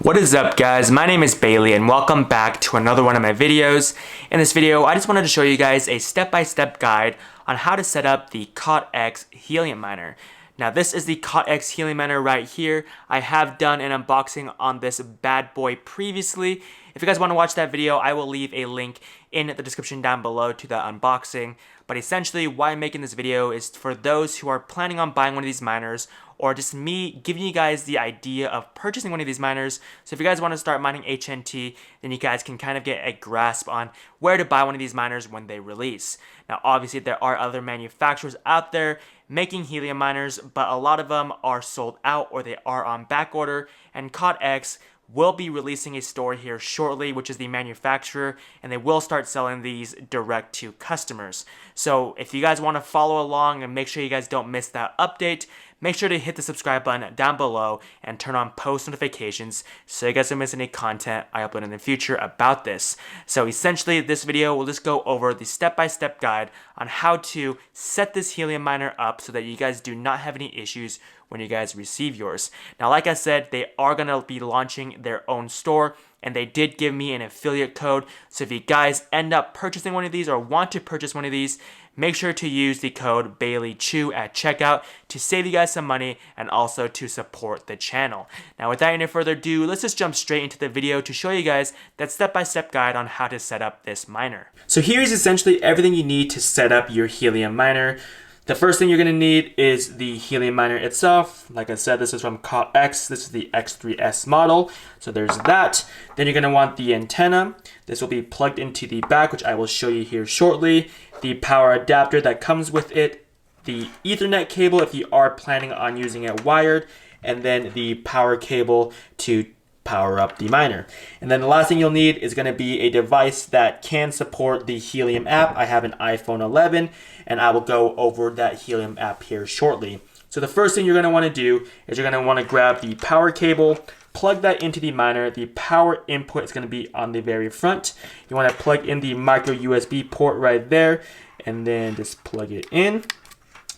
What is up, guys? My name is Bailey and welcome back to another one of my videos. In this video, I just wanted to show you guys a step-by-step guide on how to set up the CotX Helium miner. Now this is the CotX Helium miner right here. I have done an unboxing on this bad boy previously. If you guys want to watch that video, I will leave a link in the description down below to the unboxing. But essentially, why I'm making this video is for those who are planning on buying one of these miners, or just me giving you guys the idea of purchasing one of these miners. So if you guys want to start mining HNT, then you guys can kind of get a grasp on where to buy one of these miners when they release. Now obviously there are other manufacturers out there making helium miners, but a lot of them are sold out or they are on back order, and CotX will be releasing a store here shortly, which is the manufacturer, and they will start selling these direct to customers. So if you guys want to follow along and make sure you guys don't miss that update, make sure to hit the subscribe button down below and turn on post notifications so you guys don't miss any content I upload in the future about this. So essentially this video will just go over the step-by-step guide on how to set this helium miner up so that you guys do not have any issues when you guys receive yours. Now like I said, they are going to be launching their own store, and they did give me an affiliate code. So if you guys end up purchasing one of these or want to purchase one of these, make sure to use the code BaileyChew at checkout to save you guys some money and also to support the channel. Now without any further ado, let's just jump straight into the video to show you guys that step-by-step guide on how to set up this miner. So here's essentially everything you need to set up your helium miner. The first thing you're going to need is the helium miner itself. Like I said, this is from CotX. This is the X3S model. So there's that. Then you're going to want the antenna. This will be plugged into the back, which I will show you here shortly. The power adapter that comes with it. The Ethernet cable if you are planning on using it wired. And then the power cable to power up the miner. And then the last thing you'll need is going to be a device that can support the Helium app. I have an iPhone 11 and I will go over that Helium app here shortly. So the first thing you're going to want to do is you're going to want to grab the power cable, plug that into the miner. The power input is going to be on the very front. You want to plug in the micro USB port right there and then just plug it in.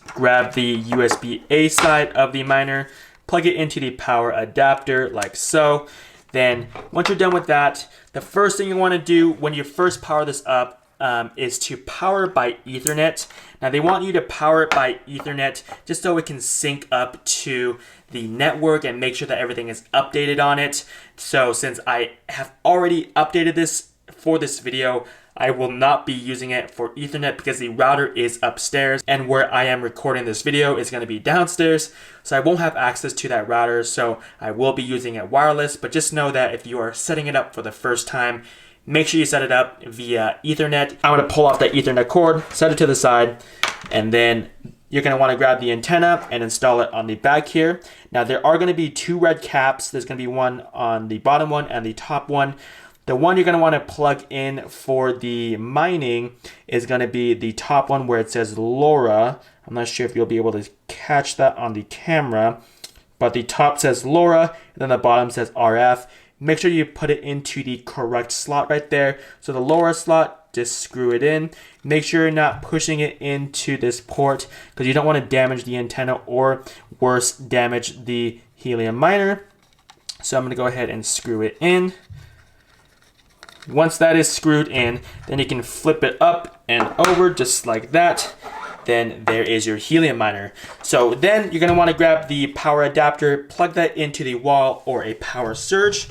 Grab the USB-A side of the miner, plug it into the power adapter like so. Then once you're done with that, the first thing you want to do when you first power this up is to power by Ethernet. Now they want you to power it by Ethernet just so it can sync up to the network and make sure that everything is updated on it. So since I have already updated this for this video, I will not be using it for Ethernet because the router is upstairs and where I am recording this video is going to be downstairs. So I won't have access to that router, so I will be using it wireless. But just know that if you are setting it up for the first time, make sure you set it up via Ethernet. I'm going to pull off that Ethernet cord, set it to the side, and then you're going to want to grab the antenna and install it on the back here. Now there are going to be two red caps. There's going to be one on the bottom one and the top one. The one you're going to want to plug in for the mining is going to be the top one where it says LoRa. I'm not sure if you'll be able to catch that on the camera, but the top says LoRa and then the bottom says RF. Make sure you put it into the correct slot right there. So the LoRa slot, just screw it in. Make sure you're not pushing it into this port because you don't want to damage the antenna or worse, damage the helium miner. So I'm going to go ahead and screw it in. Once that is screwed in, then you can flip it up and over just like that. Then there is your helium miner. So then you're going to want to grab the power adapter, plug that into the wall or a power surge.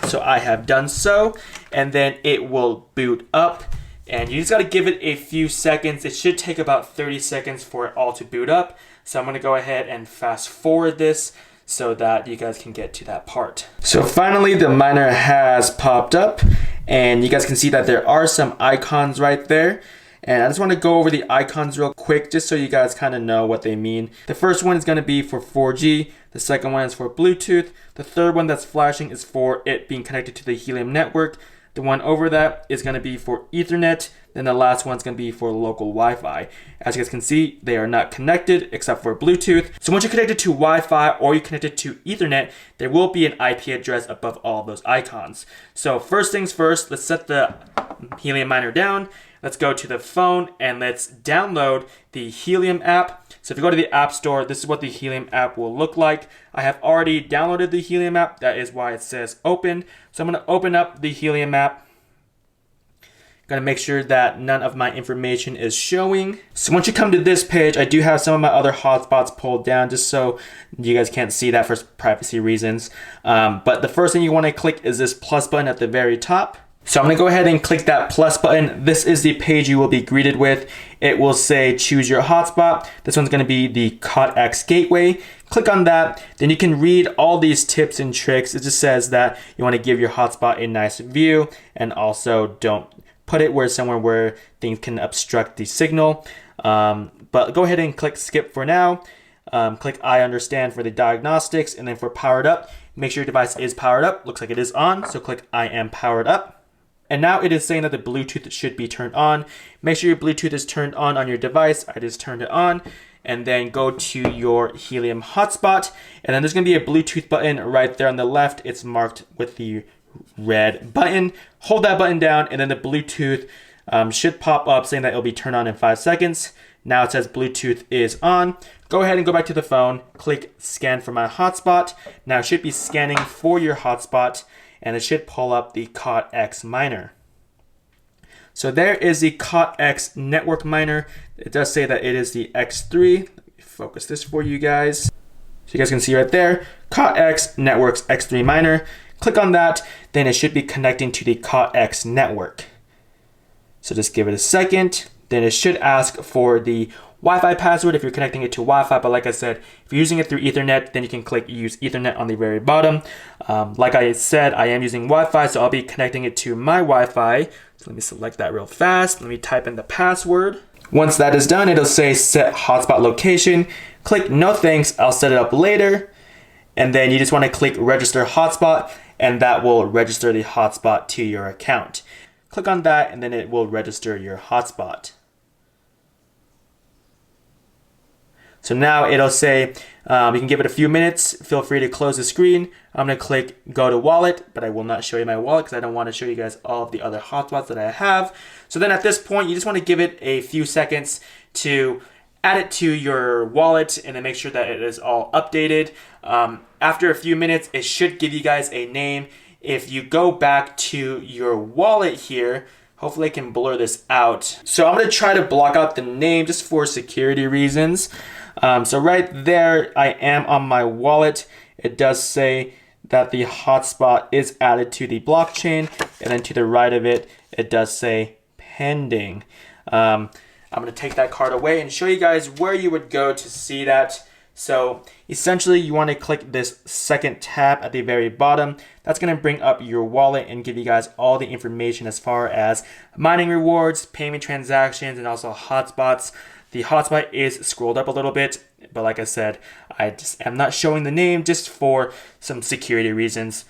So I have done so, and then it will boot up. And you just got to give it a few seconds. It should take about 30 seconds for it all to boot up. So I'm going to go ahead and fast forward this so that you guys can get to that part. So finally the miner has popped up and you guys can see that there are some icons right there. And I just want to go over the icons real quick just so you guys kind of know what they mean. The first one is going to be for 4G. The second one is for Bluetooth. The third one that's flashing is for it being connected to the Helium network. The one over that is going to be for Ethernet. Then the last one's going to be for local Wi-Fi. As you guys can see, they are not connected except for Bluetooth. So once you're connected to Wi-Fi or you're connected to Ethernet, there will be an IP address above all of those icons. So first things first, let's set the helium miner down. let's go to the phone and let's download the Helium app. So if you go to the App Store, this is what the Helium app will look like. I have already downloaded the Helium app. That is why it says open. So I'm going to open up the Helium app. Going to make sure that none of my information is showing. So once you come to this page, I do have some of my other hotspots pulled down just so you guys can't see that for privacy reasons. But the first thing you want to click is this plus button at the very top. So I'm going to go ahead and click that plus button. This is the page you will be greeted with. It will say choose your hotspot. This one's going to be the CotX gateway. Click on that. Then you can read all these tips and tricks. It just says that you want to give your hotspot a nice view and also don't put it somewhere where things can obstruct the signal. But go ahead and click skip for now. Click I understand for the diagnostics, and then for powered up, make sure your device is powered up. Looks like it is on, so click I am powered up. And now it is saying that the Bluetooth should be turned on. Make sure your Bluetooth is turned on your device. I just turned it on. And then go to your Helium hotspot. And then there's going to be a Bluetooth button right there on the left. It's marked with the red button. Hold that button down, and then the Bluetooth should pop up saying that it'll be turned on in 5 seconds. Now it says Bluetooth is on. Go ahead and go back to the phone. Click scan for my hotspot. Now it should be scanning for your hotspot, and it should pull up the CotX miner. So there is the CotX network miner. It does say that it is the X3. Let me focus this for you guys. So you guys can see right there, CotX Networks X3 miner. Click on that, then it should be connecting to the CotX network. So just give it a second. Then it should ask for the Wi-Fi password if you're connecting it to Wi-Fi. But like I said, if you're using it through Ethernet, then you can click use Ethernet on the very bottom. Like I said, I am using Wi-Fi, so I'll be connecting it to my Wi-Fi. So let me select that real fast. Let me type in the password. Once that is done, it'll say set hotspot location. Click no thanks, I'll set it up later. And then you just want to click register hotspot, and that will register the hotspot to your account. Click on that, and then it will register your hotspot. So now it'll say you can give it a few minutes. Feel free to close the screen. I'm going to click go to wallet, but I will not show you my wallet because I don't want to show you guys all of the other hotspots that I have. So then at this point, you just want to give it a few seconds to add it to your wallet and then make sure that it is all updated. After a few minutes, it should give you guys a name. If you go back to your wallet here, hopefully I can blur this out. So I'm going to try to block out the name just for security reasons. So right there, I am on my wallet. It does say that the hotspot is added to the blockchain, and then to the right of it, it does say pending. I'm going to take that card away and show you guys where you would go to see that. So essentially you want to click this second tab at the very bottom. That's going to bring up your wallet and give you guys all the information as far as mining rewards, payment transactions, and also hotspots. The hotspot is scrolled up a little bit, but like I said, I just am not showing the name just for some security reasons.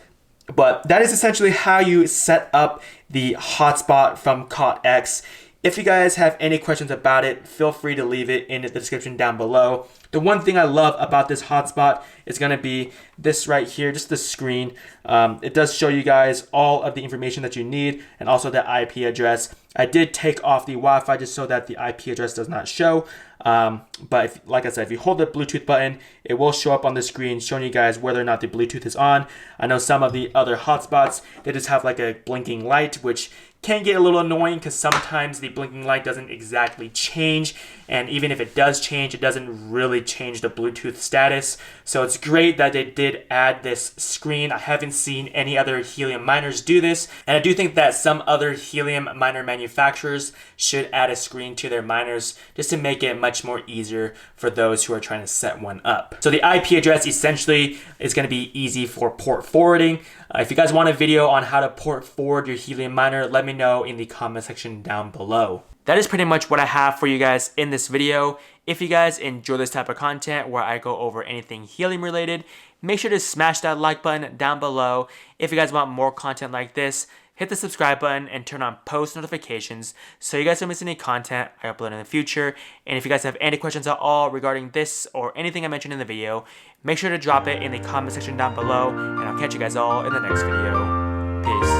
But that is essentially how you set up the hotspot from CotX. If you guys have any questions about it, feel free to leave it in the description down below. The one thing I love about this hotspot is going to be this right here, just the screen. It does show you guys all of the information that you need and also the IP address. I did take off the Wi-Fi just so that the IP address does not show. But like I said, if you hold the Bluetooth button, it will show up on the screen showing you guys whether or not the Bluetooth is on. I know some of the other hotspots, they just have like a blinking light, which can get a little annoying because sometimes the blinking light doesn't exactly change, and even if it does change, it doesn't really change the Bluetooth status. So it's great that they did add this screen. I haven't seen any other Helium miners do this, and I do think that some other Helium miner manufacturers should add a screen to their miners just to make it much more easier for those who are trying to set one up. So the IP address essentially is going to be easy for port forwarding. If you guys want a video on how to port forward your Helium miner, let me know in the comment section down below. That is pretty much what I have for you guys in this video. If you guys enjoy this type of content where I go over anything Helium related, make sure to smash that like button down below. If you guys want more content like this, hit the subscribe button and turn on post notifications so you guys don't miss any content I upload in the future. And if you guys have any questions at all regarding this or anything I mentioned in the video, make sure to drop it in the comment section down below, and I'll catch you guys all in the next video. Peace.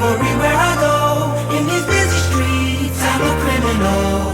Everywhere I go know.